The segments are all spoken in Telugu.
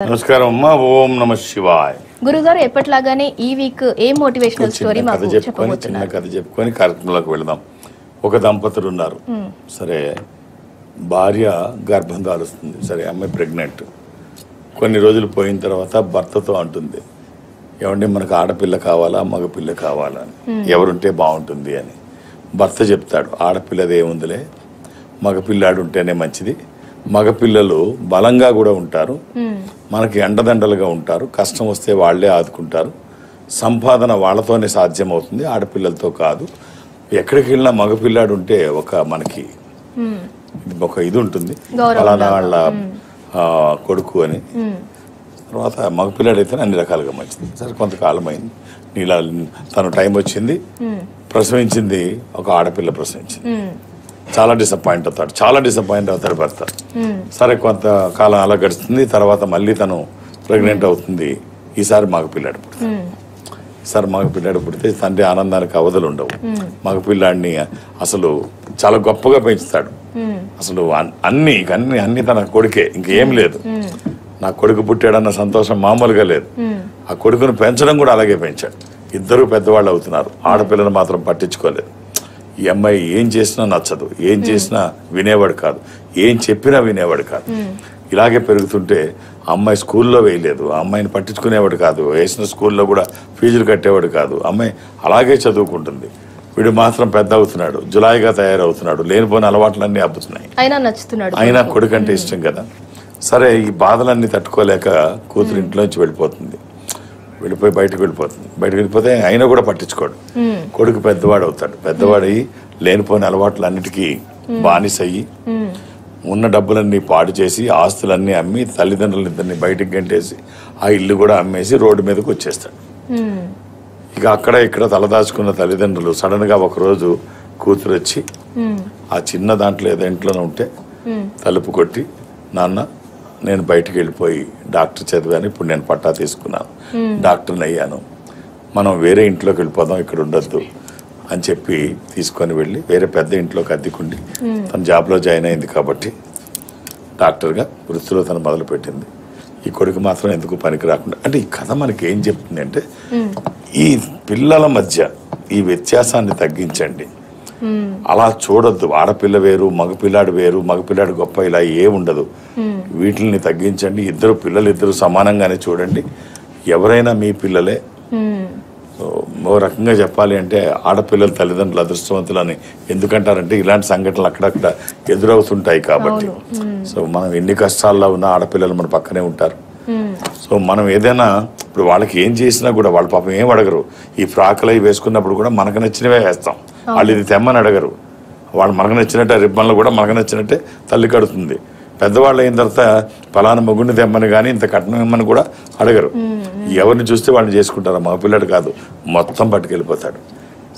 నమస్కారం అమ్మా. ఓం నమ శివాయ. గురుగారు ఎప్పట్లాగానే ఈ వీక్ ఏ మోటివేషనల్ స్టోరీ మాకు చెప్పబోతున్నారు? చిన్న కథ చెప్పుకొని కార్యక్రమంలోకి వెళదాం. ఒక దంపతులు ఉన్నారు. సరే, భార్య గర్భం దాలుస్తుంది. సరే, అమ్మాయి ప్రెగ్నెంట్. కొన్ని రోజులు పోయిన తర్వాత భర్తతో అంటుంది, ఏమంటే మనకు ఆడపిల్ల కావాలా మగపిల్ల కావాలా అని, ఎవరుంటే బాగుంటుంది అని. భర్త చెప్తాడు, ఆడపిల్లది ఏముందిలే, మగపిల్లాడు ఉంటేనే మంచిది. మగపిల్లలు బలంగా కూడా ఉంటారు, మనకి అండదండలుగా ఉంటారు, కష్టం వస్తే వాళ్లే ఆదుకుంటారు, సంపాదన వాళ్ళతోనే సాధ్యమవుతుంది, ఆడపిల్లలతో కాదు. ఎక్కడికి వెళ్ళినా మగపిల్లాడు ఉంటే మనకి ఒక ఇది ఉంటుంది, ఫలానా వాళ్ళ కొడుకు అని. తర్వాత మగపిల్లాడు అయితే అన్ని రకాలుగా మంచిది. సరే, కొంతకాలం అయింది, నీలా తన టైం వచ్చింది, ప్రసవించింది, ఒక ఆడపిల్ల ప్రసవించింది. చాలా డిసప్పాయింట్ అవుతాడు భర్త. సరే, కొంతకాలం అలా గడుస్తుంది. తర్వాత మళ్ళీ తను ప్రెగ్నెంట్ అవుతుంది. ఈసారి మగపిల్లాడు పుడితే తండ్రి ఆనందానికి అవధులు ఉండవు. మగపిల్లాడిని అసలు చాలా గొప్పగా పెంచుతాడు. అసలు అన్ని తన కొడుకే, ఇంకేం లేదు. నా కొడుకు పుట్టాడన్న సంతోషం మామూలుగా లేదు. ఆ కొడుకును పెంచడం కూడా అలాగే పెంచాడు. ఇద్దరు పెద్దవాళ్ళు అవుతున్నారు. ఆడపిల్లను మాత్రం పట్టించుకోలేదు. ఈ అమ్మాయి ఏం చేసినా నచ్చదు, ఏం చేసినా వినేవాడు కాదు, ఏం చెప్పినా వినేవాడు కాదు. ఇలాగే పెరుగుతుంటే అమ్మాయి స్కూల్లో వేయలేదు, ఆ అమ్మాయిని పట్టించుకునేవాడు కాదు, వేసిన స్కూల్లో కూడా ఫీజులు కట్టేవాడు కాదు. అమ్మాయి అలాగే చదువుకుంటుంది. వీడు మాత్రం పెద్ద అవుతున్నాడు, జులాయిగా తయారవుతున్నాడు, లేనిపోయిన అలవాట్లన్నీ అబ్బుతున్నాయి. అయినా కొడుకు అంటే ఇష్టం కదా. సరే, ఈ బాధలన్నీ తట్టుకోలేక కూతురు ఇంట్లోంచి బయటకు వెళ్ళిపోతే అయినా కూడా పట్టించుకోడు. కొడుకు పెద్దవాడు అవుతాడు. పెద్దవాడై లేనిపోయిన అలవాట్లు అన్నిటికీ బానిసయ్యి ఉన్న డబ్బులన్నీ పాడు చేసి ఆస్తులన్నీ అమ్మి తల్లిదండ్రులిద్దరిని బయటికి గంటేసి ఆ ఇల్లు కూడా అమ్మేసి రోడ్డు మీదకి వచ్చేస్తాడు. ఇక అక్కడ ఇక్కడ తలదాచుకున్న తల్లిదండ్రులు సడన్ గా ఒకరోజు కూతురు వచ్చి ఆ చిన్న దాంట్లో ఏదో ఇంట్లోనే ఉంటే తలుపు కొట్టి, నాన్న నేను బయటికి వెళ్ళిపోయి డాక్టర్ చదివాను, ఇప్పుడు నేను పట్టా తీసుకున్నాను, డాక్టర్ని అయ్యాను, మనం వేరే ఇంట్లోకి వెళ్ళిపోదాం, ఇక్కడ ఉండొద్దు అని చెప్పి తీసుకొని వెళ్ళి వేరే పెద్ద ఇంట్లోకి అద్దెకుండి తన జాబ్లో జాయిన్ అయింది. కాబట్టి డాక్టర్గా వృత్తిలో తను మొదలుపెట్టింది. ఈ కొడుకు మాత్రం ఎందుకు పనికి రాకుండా. అంటే ఈ కథ మనకి ఏం చెప్తుంది అంటే, ఈ పిల్లల మధ్య ఈ వ్యత్యాసాన్ని తగ్గించండి. అలా చూడొద్దు. ఆడపిల్ల వేరు, మగపిల్లాడు గొప్ప, ఇలా ఏముండదు. వీటిని తగ్గించండి. పిల్లలు సమానంగానే చూడండి. ఎవరైనా మీ పిల్లలే. ఓ రకంగా చెప్పాలి అంటే ఆడపిల్లల తల్లిదండ్రులు అదృష్టవంతులని ఎందుకంటారంటే ఇలాంటి సంఘటనలు అక్కడక్కడ ఎదురవుతుంటాయి కాబట్టి. సో మనం ఎన్ని కష్టాల్లో ఉన్నా ఆడపిల్లలు మన పక్కనే ఉంటారు. సో మనం ఏదైనా ఇప్పుడు వాళ్ళకి ఏం చేసినా కూడా వాళ్ళ పాపం ఏం అడగరు. ఈ ఫ్రాకులు అవి వేసుకున్నప్పుడు కూడా మనకు నచ్చినవే వేస్తాం. వాళ్ళు ఇది తెమ్మని అడగరు. వాళ్ళు మనకు నచ్చినట్టే రిబ్బన్లు కూడా మనకు నచ్చినట్టే తల్లి కడుతుంది. పెద్దవాళ్ళు అయిన తర్వాత ఫలానా మొగుడిని తెమ్మని కానీ ఇంత కట్నం ఇమ్మని కూడా అడగరు. ఎవరిని చూస్తే వాళ్ళని చేసుకుంటారు. మగపిల్లడు కాదు, మొత్తం పట్టుకెళ్ళిపోతాడు.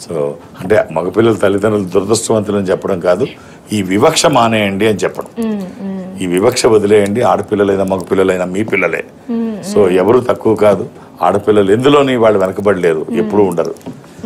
సో అంటే మగపిల్లల తల్లిదండ్రులు దురదృష్టవంతులని చెప్పడం కాదు, ఈ వివక్ష మానేయండి అని చెప్పడం. ఈ వివక్ష వదిలేయండి. ఆడపిల్లలైనా మగపిల్లలైనా మీ పిల్లలే. సో ఎవరు తక్కువ కాదు. ఆడపిల్లలు ఎందులోని వాళ్ళు వెనకబడలేరు, ఎప్పుడూ ఉండరు.